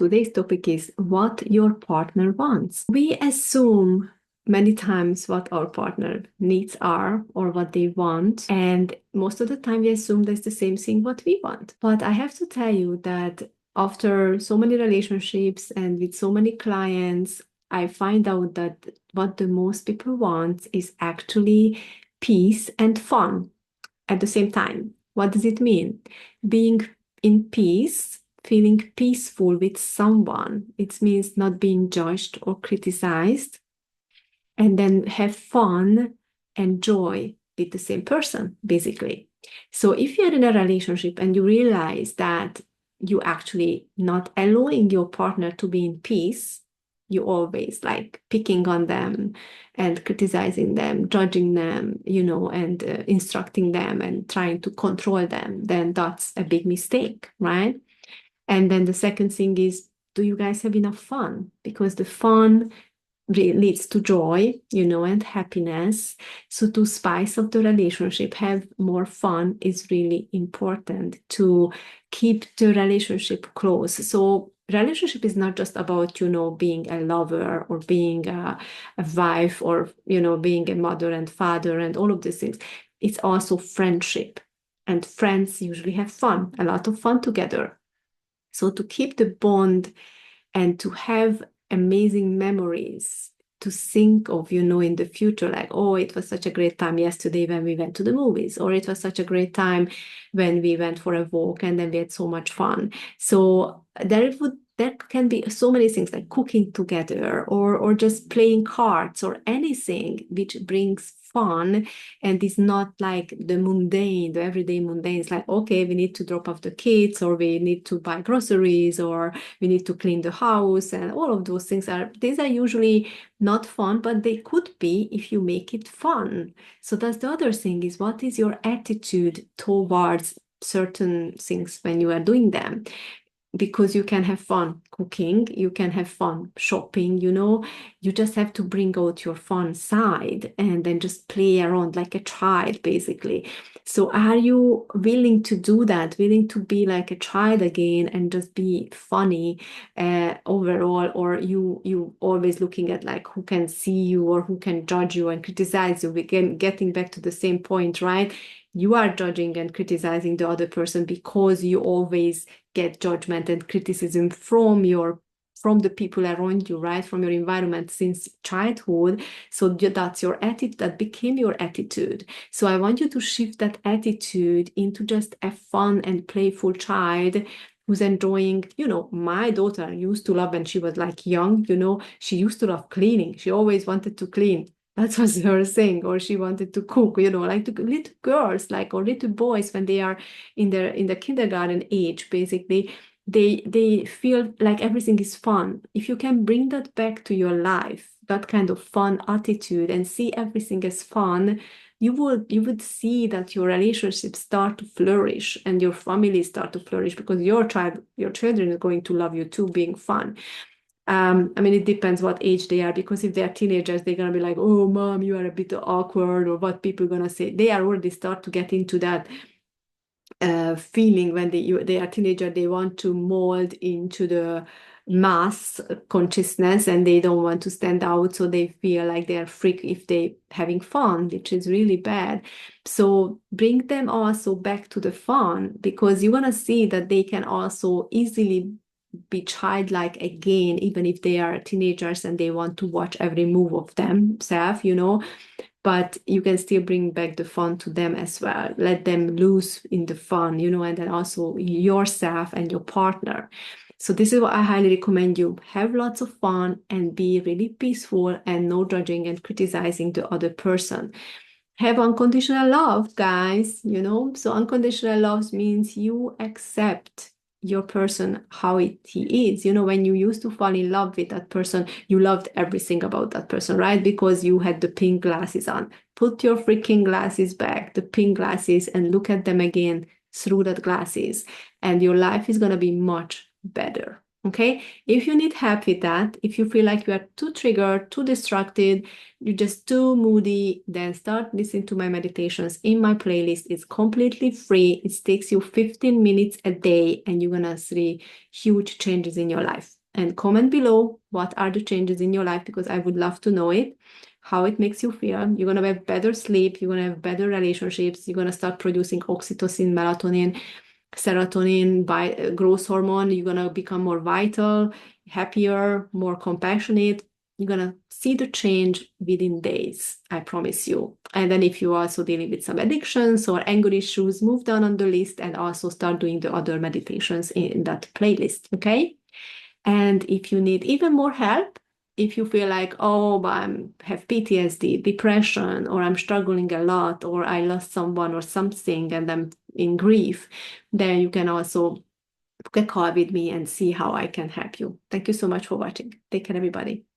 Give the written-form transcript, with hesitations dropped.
today's topic is what your partner wants. We assume many times what our partner needs are or what they want, and most of the time we assume that's the same thing what we want. But I have to tell you that after so many relationships and with so many clients, I find out that what the most people want is actually peace and fun at the same time. What does it mean? Being in peace, feeling peaceful with someone. It means not being judged or criticized, and then have fun and joy with the same person, basically. So if you're in a relationship and you realize that you actually not allowing your partner to be in peace, you always like picking on them and criticizing them, judging them, and instructing them and trying to control them, then that's a big mistake, right? And then the second thing is, do you guys have enough fun? Because the fun leads to joy, and happiness. So to spice up the relationship, have more fun is really important to keep the relationship close. So relationship is not just about, being a lover or being a wife or, being a mother and father and all of these things. It's also friendship. And friends usually have fun, a lot of fun together. So to keep the bond and to have amazing memories to think of, in the future, like, oh, it was such a great time yesterday when we went to the movies, or it was such a great time when we went for a walk and then we had so much fun. So there can be so many things like cooking together or just playing cards or anything which brings fun and is not like the mundane, the everyday mundane. It's like, okay, we need to drop off the kids or we need to buy groceries or we need to clean the house, and all of those things are usually not fun, but they could be if you make it fun. So that's the other thing, is what is your attitude towards certain things when you are doing them? Because you can have fun cooking, you can have fun shopping, you just have to bring out your fun side and then just play around like a child, basically. So are you willing to do that, willing to be like a child again and just be funny overall, or you always looking at like who can see you or who can judge you and criticize you? Again, getting back to the same point, right? You are judging and criticizing the other person because you always get judgment and criticism from the people around you, right? From your environment since childhood. So that's your attitude, that became your attitude. So I want you to shift that attitude into just a fun and playful child who's enjoying, my daughter used to love when she was like young, she used to love cleaning. She always wanted to clean. That was her thing. Or she wanted to cook, like little girls, like, or little boys when they are in the kindergarten age, basically, they feel like everything is fun. If you can bring that back to your life, that kind of fun attitude, and see everything as fun, you would see that your relationships start to flourish and your family start to flourish, because your children are going to love you too, being fun. I mean, it depends what age they are, because if they are teenagers, they're going to be like, oh, mom, you are a bit awkward, or what people are going to say. They are already start to get into that feeling when they are teenager, they want to mold into the mass consciousness and they don't want to stand out, so they feel like they are freak if they having fun, which is really bad. So bring them also back to the fun, because you want to see that they can also easily be childlike again, even if they are teenagers and they want to watch every move of themselves, but you can still bring back the fun to them as well. Let them loose in the fun, and then also yourself and your partner. So this is what I highly recommend you. Have lots of fun and be really peaceful and no judging and criticizing the other person. Have unconditional love, guys, So unconditional love means you accept your person how he is. When you used to fall in love with that person, you loved everything about that person, right? Because you had the pink glasses on. Put your freaking glasses back, the pink glasses, and look at them again through that glasses, and your life is going to be much better. Okay, if you need help with that, if you feel like you are too triggered, too distracted, you're just too moody, then start listening to my meditations in my playlist. It's completely free. It takes you 15 minutes a day, and you're gonna see huge changes in your life. And comment below what are the changes in your life, because I would love to know it, how it makes you feel. You're gonna have better sleep, you're gonna have better relationships, you're gonna start producing oxytocin, melatonin, serotonin, growth hormone. You're gonna become more vital, happier, more compassionate. You're gonna see the change within days, I promise you. And then if you're also dealing with some addictions or anger issues, move down on the list and also start doing the other meditations in that playlist, okay? And if you need even more help, if you feel like, oh, I have PTSD, depression, or I'm struggling a lot, or I lost someone or something and I'm in grief, then you can also book a call with me and see how I can help you. Thank you so much for watching. Take care, everybody.